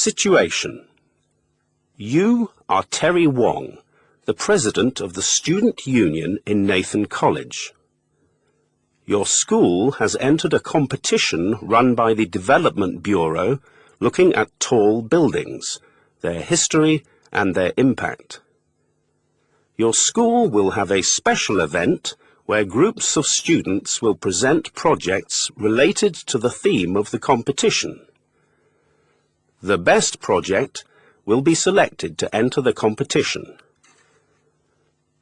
Situation. You are Terry Wong, the President of the Student Union in Nathan College. Your school has entered a competition run by the Development Bureau looking at tall buildings, their history and their impact. Your school will have a special event where groups of students will present projects related to the theme of the competition. The best project will be selected to enter the competition.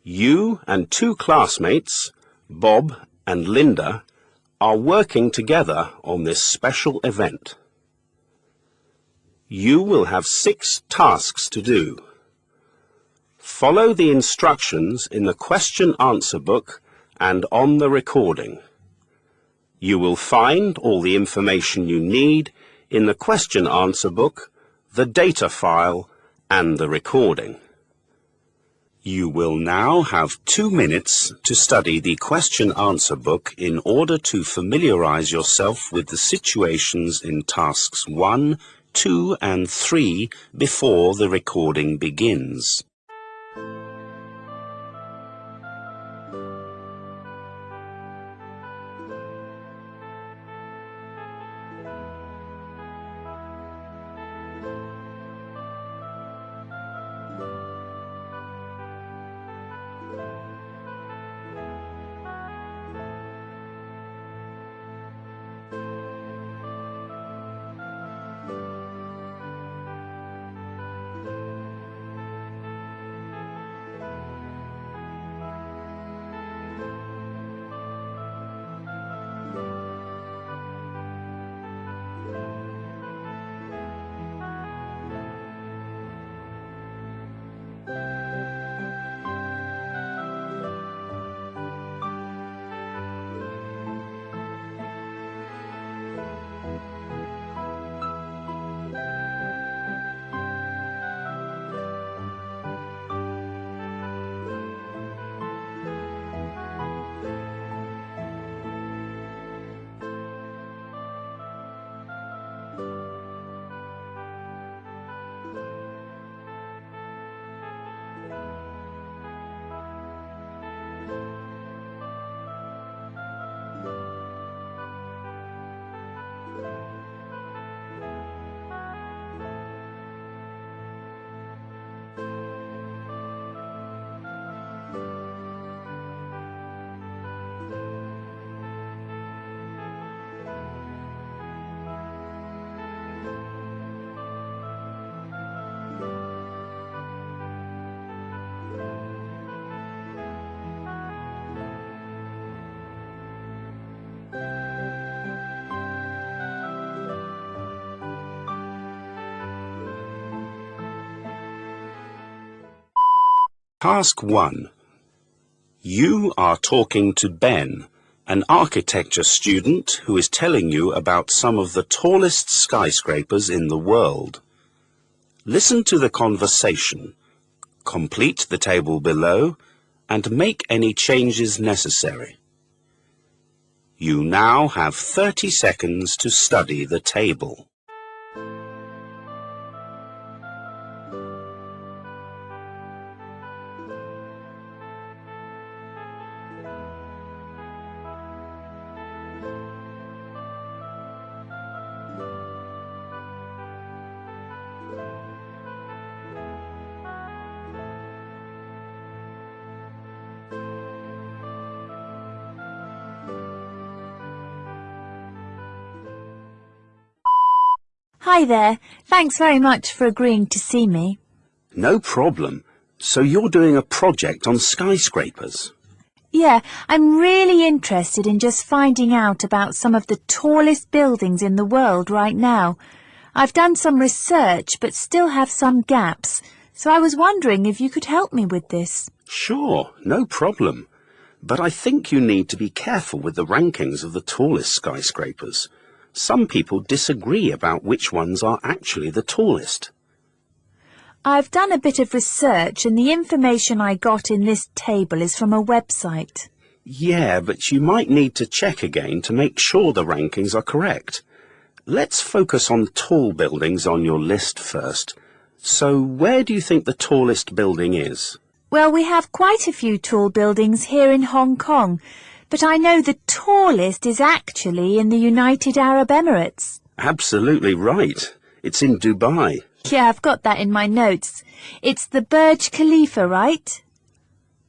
You and two classmates, Bob and Linda, are working together on this special event. You will have 6 tasks to do. Follow the instructions in the question-answer book and on the recording. You will find all the information you need in the question-answer book, the data file, and the recording. You will now have 2 minutes to study the question-answer book in order to familiarize yourself with the situations in tasks 1, 2, and 3 before the recording begins. Task 1. You are talking to Ben, an architecture student who is telling you about some of the tallest skyscrapers in the world. Listen to the conversation, complete the table below, and make any changes necessary. You now have 30 seconds to study the table. Hi there. Thanks very much for agreeing to see me. No problem. So you're doing a project on skyscrapers? Yeah, I'm really interested in just finding out about some of the tallest buildings in the world right now. I've done some research but still have some gaps, so I was wondering if you could help me with this. Sure, no problem. But I think you need to be careful with the rankings of the tallest skyscrapers. Some people disagree about which ones are actually the tallest. I've done a bit of research and the information I got in this table is from a website. Yeah, but you might need to check again to make sure the rankings are correct. Let's focus on tall buildings on your list first. So where do you think the tallest building is? Well, we have quite a few tall buildings here in Hong Kong, but I know the tallest is actually in the United Arab Emirates. Absolutely right. It's in Dubai. Yeah, I've got that in my notes. It's the Burj Khalifa, right?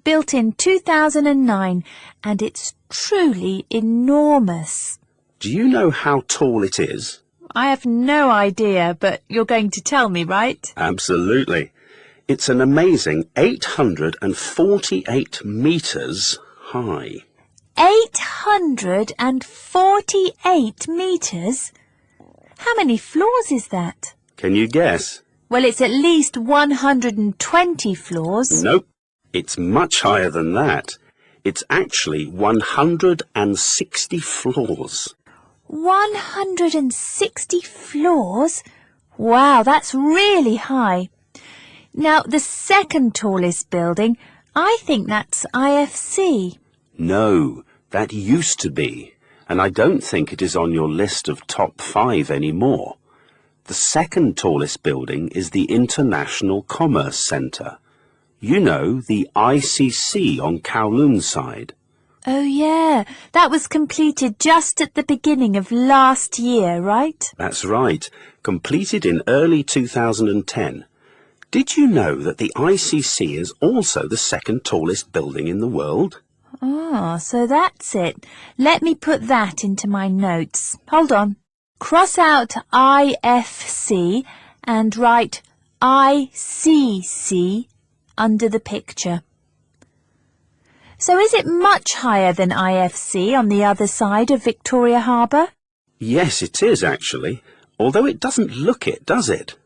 Built in 2009, and it's truly enormous. Do you know how tall it is? I have no idea, but you're going to tell me, right? Absolutely. It's an amazing 848 metres high. 848 metres? How many floors is that? Can you guess? Well, it's at least 120 floors. Nope. It's much higher than that. It's actually 160 floors. 160 floors? Wow, that's really high. Now, the second tallest building, I think that's IFC. No, that used to be, and I don't think it is on your list of top 5 anymore. The second tallest building is the International Commerce Centre. You know, the ICC on Kowloon side. Oh yeah, that was completed just at the beginning of last year, right? That's right, completed in early 2010. Did you know that the ICC is also the second tallest building in the world? Ah, so that's it. Let me put that into my notes. Hold on. Cross out IFC and write ICC under the picture. So is it much higher than IFC on the other side of Victoria Harbour? Yes, it is actually, although it doesn't look it, does it?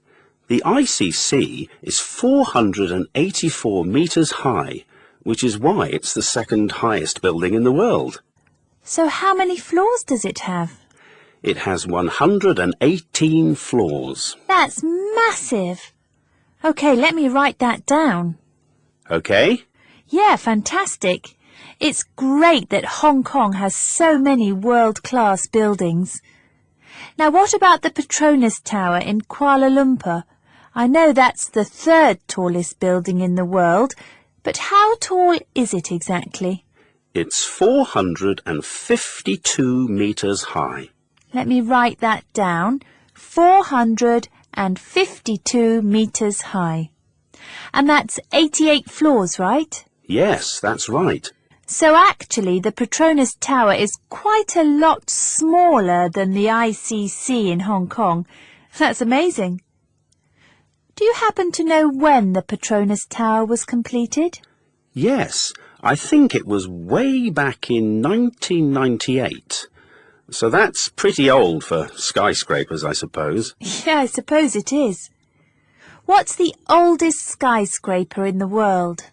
The ICC is 484 metres high, which is why it's the second highest building in the world. So how many floors does it have? It has 118 floors. That's massive. OK, let me write that down. OK? Yeah, fantastic. It's great that Hong Kong has so many world-class buildings. Now, what about the Petronas Tower in Kuala Lumpur? I know that's the third tallest building in the world, but how tall is it exactly? It's 452 metres high. Let me write that down. 452 metres high. And that's 88 floors, right? Yes, that's right. So actually the Petronas Tower is quite a lot smaller than the ICC in Hong Kong. That's amazing. Do you happen to know when the Petronas Tower was completed? Yes, I think it was way back in 1998. So that's pretty old for skyscrapers, I suppose. Yeah, I suppose it is. What's the oldest skyscraper in the world?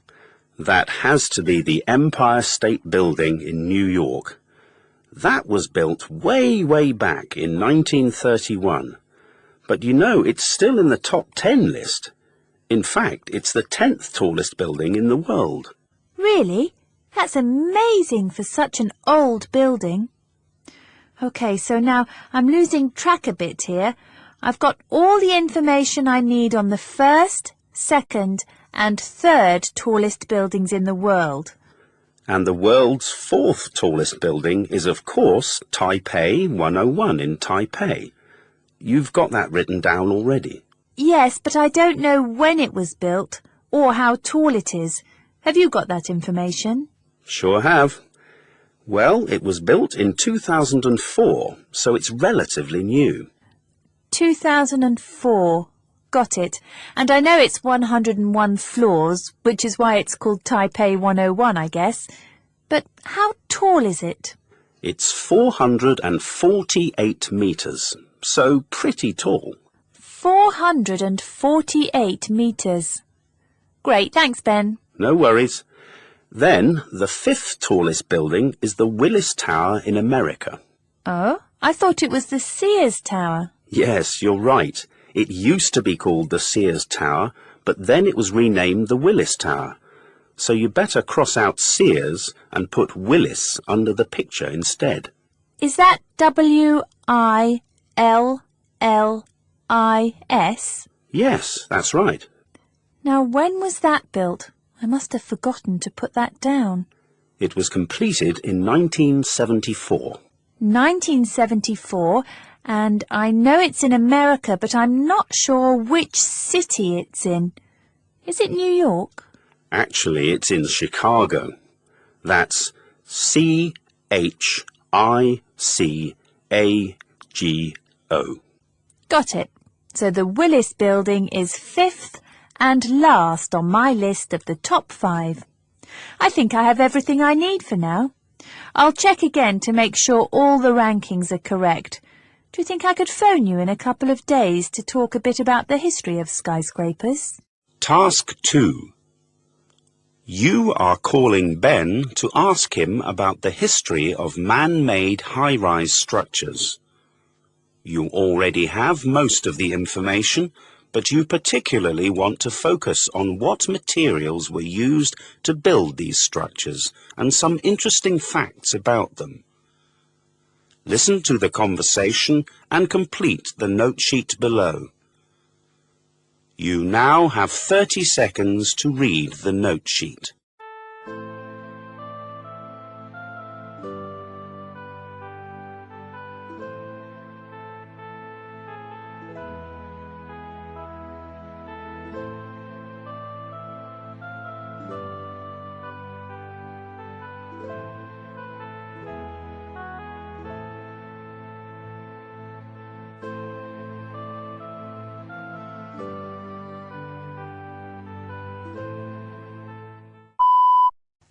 That has to be the Empire State Building in New York. That was built way, way back in 1931. But you know, it's still in the top 10 list. In fact, it's the 10th tallest building in the world. Really? That's amazing for such an old building. OK, so now I'm losing track a bit here. I've got all the information I need on the first, second and third tallest buildings in the world. And the world's 4th tallest building is, of course, Taipei 101 in Taipei. You've got that written down already. Yes, but I don't know when it was built or how tall it is. Have you got that information? Sure have. Well, it was built in 2004, so it's relatively new. 2004. Got it. And I know it's 101 floors, which is why it's called Taipei 101, I guess. But how tall is it? It's 448 metres, so pretty tall. 448 metres. Great, thanks, Ben. No worries. Then, the 5th tallest building is the Willis Tower in America. Oh, I thought it was the Sears Tower. Yes, you're right. It used to be called the Sears Tower, but then it was renamed the Willis Tower. So you better cross out Sears and put Willis under the picture instead. Is that W-I-L-L-I-S? L-L-I-S? Yes, that's right. Now, when was that built? I must have forgotten to put that down. It was completed in 1974. 1974, and I know it's in America, but I'm not sure which city it's in. Is it New York? Actually, it's in Chicago. That's C-H-I-C-A-G-O. Got it. So the Willis Building is 5th and last on my list of the top 5. I think I have everything I need for now. I'll check again to make sure all the rankings are correct. Do you think I could phone you in a couple of days to talk a bit about the history of skyscrapers? Task 2. You are calling Ben to ask him about the history of man-made high-rise structures. You already have most of the information, but you particularly want to focus on what materials were used to build these structures and some interesting facts about them. Listen to the conversation and complete the note sheet below. You now have 30 seconds to read the note sheet.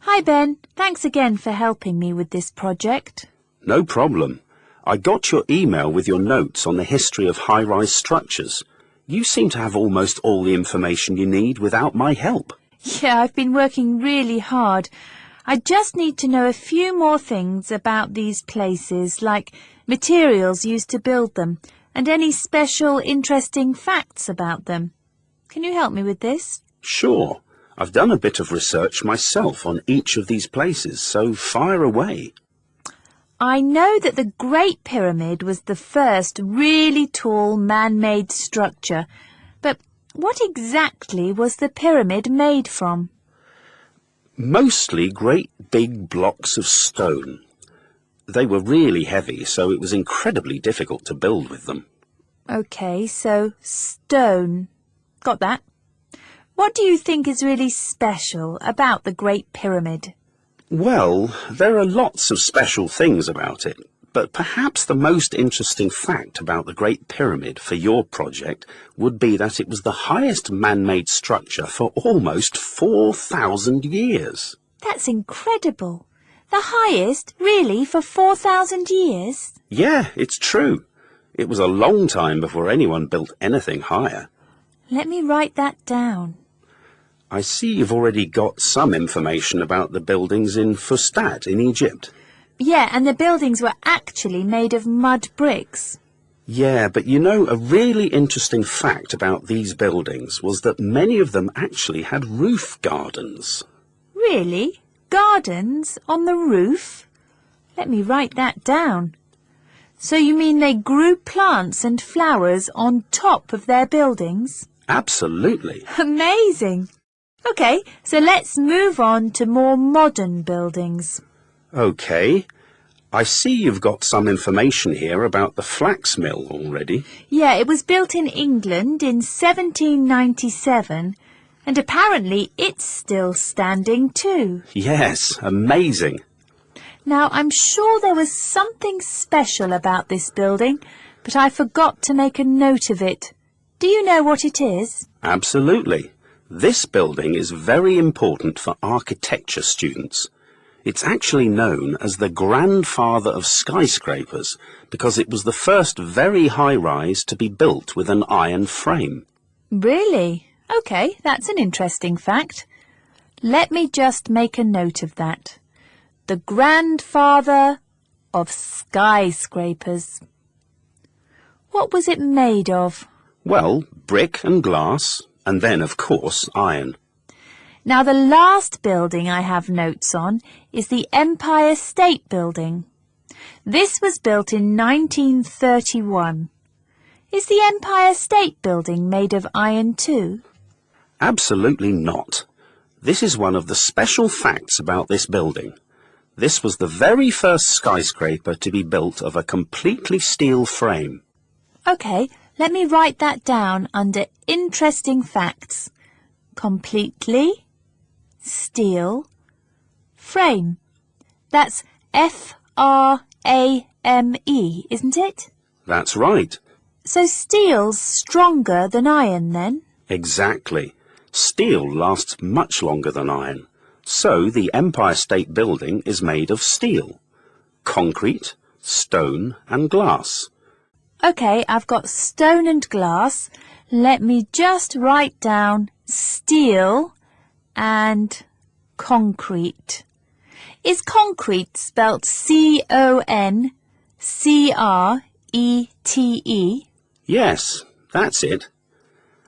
Hi Ben, thanks again for helping me with this project. No problem. I got your email with your notes on the history of high-rise structures. You seem to have almost all the information you need without my help. Yeah, I've been working really hard. I just need to know a few more things about these places, like materials used to build them, and any special, interesting facts about them. Can you help me with this? Sure. I've done a bit of research myself on each of these places, so fire away. I know that the Great Pyramid was the first really tall man-made structure, but what exactly was the pyramid made from? Mostly great big blocks of stone. They were really heavy, so it was incredibly difficult to build with them. OK, so stone. Got that. What do you think is really special about the Great Pyramid? Well, there are lots of special things about it, but perhaps the most interesting fact about the Great Pyramid for your project would be that it was the highest man-made structure for almost 4,000 years. That's incredible. The highest, really, for 4,000 years? Yeah, it's true. It was a long time before anyone built anything higher. Let me write that down. I see you've already got some information about the buildings in Fustat in Egypt. Yeah, and the buildings were actually made of mud bricks. Yeah, but you know, a really interesting fact about these buildings was that many of them actually had roof gardens. Really? Gardens on the roof? Let me write that down. So you mean they grew plants and flowers on top of their buildings? Absolutely. Amazing! OK, so let's move on to more modern buildings. OK. I see you've got some information here about the flax mill already. Yeah, it was built in England in 1797, and apparently it's still standing too. Yes, amazing. Now, I'm sure there was something special about this building, but I forgot to make a note of it. Do you know what it is? Absolutely. This building is very important for architecture students. It's actually known as the grandfather of skyscrapers because it was the first very high rise to be built with an iron frame. Really? OK, that's an interesting fact. Let me just make a note of that. The grandfather of skyscrapers. What was it made of? Well, brick and glass, and then, of course, iron. Now, the last building I have notes on is the Empire State Building. This was built in 1931, Is the Empire State Building made of iron too? Absolutely not. This is one of the special facts about this building. This was the very first skyscraper to be built of a completely steel frame. OK, let me write that down under interesting facts. Completely steel frame. That's F-R-A-M-E, isn't it? That's right. So steel's stronger than iron then? Exactly. Steel lasts much longer than iron. So the Empire State Building is made of steel, concrete, stone and glass. OK, I've got stone and glass. Let me just write down steel and concrete. Is concrete spelt C-O-N-C-R-E-T-E? Yes, that's it.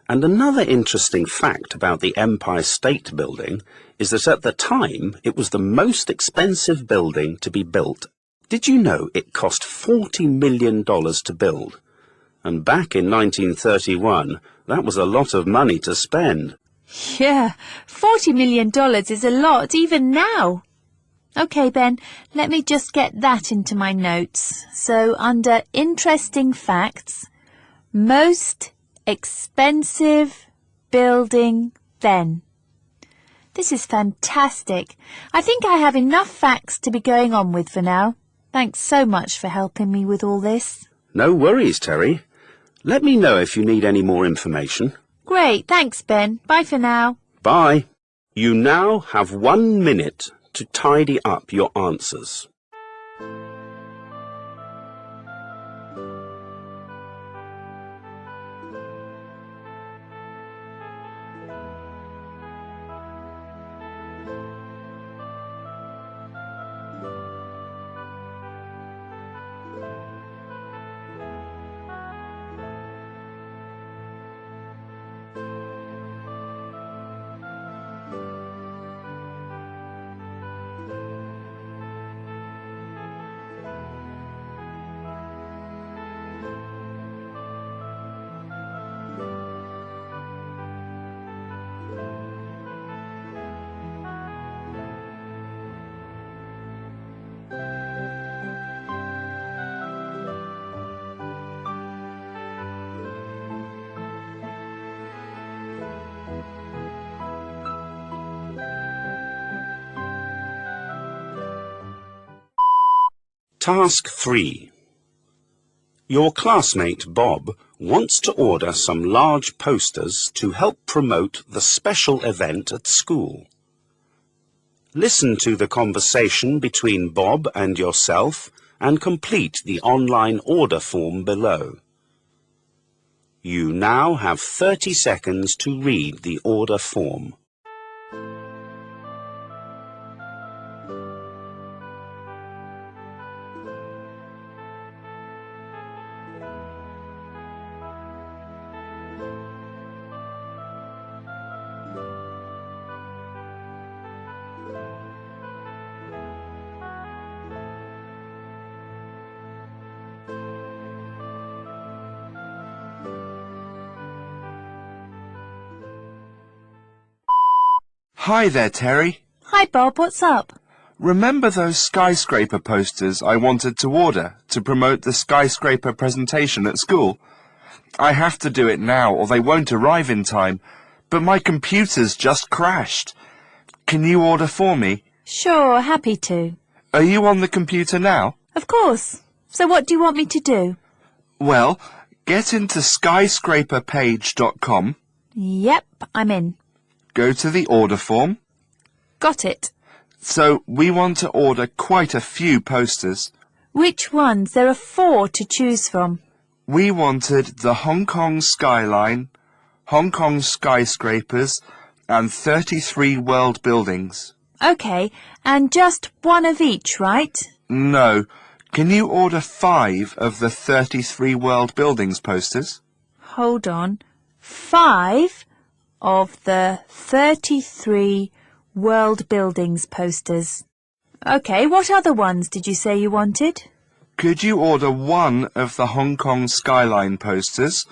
And another interesting fact about the Empire State Building is that at the time it was the most expensive building to be built. Did you know it cost $40 million to build? And back in 1931, that was a lot of money to spend. Yeah, $40 million is a lot even now. OK, Ben, let me just get that into my notes. So under interesting facts, most expensive building then. This is fantastic. I think I have enough facts to be going on with for now. Thanks so much for helping me with all this. No worries, Terry. Let me know if you need any more information. Great, thanks, Ben. Bye for now. Bye. You now have 1 minute to tidy up your answers. Task 3. Your classmate Bob wants to order some large posters to help promote the special event at school. Listen to the conversation between Bob and yourself and complete the online order form below. You now have 30 seconds to read the order form. Hi there, Terry. Hi, Bob. What's up? Remember those skyscraper posters I wanted to order to promote the skyscraper presentation at school? I have to do it now or they won't arrive in time, but my computer's just crashed. Can you order for me? Sure, happy to. Are you on the computer now? Of course. So what do you want me to do? Well, get into skyscraperpage.com. Yep, I'm in. Go to the order form. Got it. So we want to order quite a few posters. Which ones? There are 4 to choose from. We wanted the Hong Kong skyline, Hong Kong skyscrapers, and 33 world buildings. OK, and just 1 of each, right? No. Can you order 5 of the 33 world buildings posters? Hold on. 5 of the 33 world buildings posters. OK, what other ones did you say you wanted? Could you order 1 of the Hong Kong skyline posters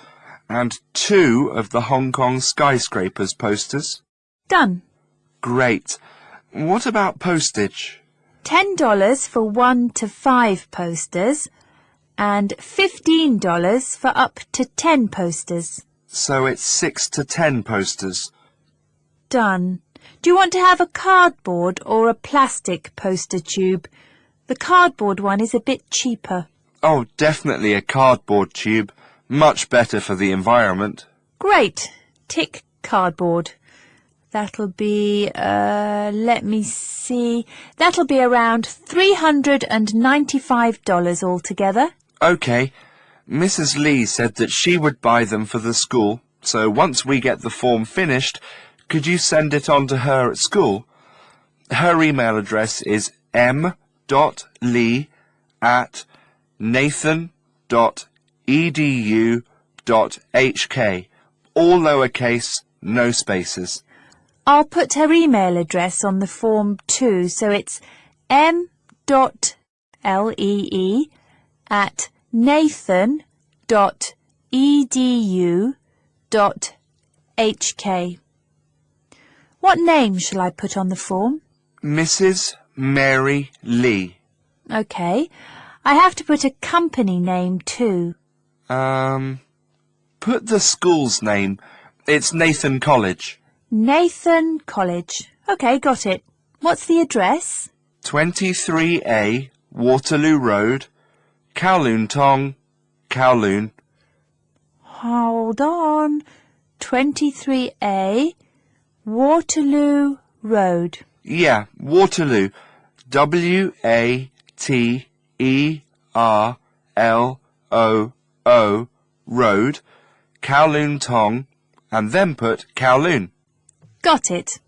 and 2 of the Hong Kong skyscrapers posters? Done. Great. What about postage? $10 for 1 to 5 posters and $15 for up to 10 posters. So it's 6 to 10 posters. Done. Do you want to have a cardboard or a plastic poster tube? The cardboard one is a bit cheaper. Oh, definitely a cardboard tube. Much better for the environment. Great. Tick cardboard. That'll be, let me see. That'll be around $395 altogether. OK. Mrs. Lee said that she would buy them for the school, so once we get the form finished, could you send it on to her at school? Her email address is m.lee@nathan.edu.hk. All lowercase, no spaces. I'll put her email address on the form too, so it's m.lee@nathan.edu.hk. What name shall I put on the form? Mrs. Mary Lee. OK. I have to put a company name too. Put the school's name. It's Nathan College. Nathan College. OK, got it. What's the address? 23A Waterloo Road, Kowloon Tong, Kowloon. Hold on. 23A Waterloo Road. Yeah, Waterloo. WATERLOO Road, Kowloon Tong, and then put Kowloon. Got it.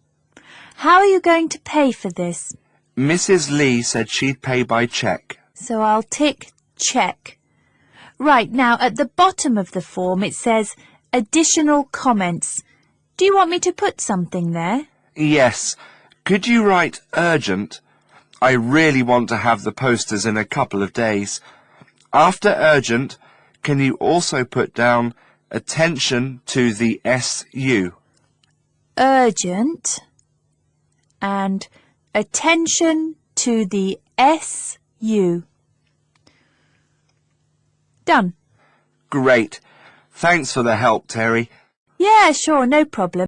How are you going to pay for this? Mrs. Lee said she'd pay by cheque. So I'll tick check. Right, now at the bottom of the form it says additional comments. Do you want me to put something there? Yes. Could you write urgent? I really want to have the posters in a couple of days. After urgent, can you also put down attention to the SU? Urgent and attention to the SU. Done. Great. Thanks for the help, Terry. Yeah, sure, no problem.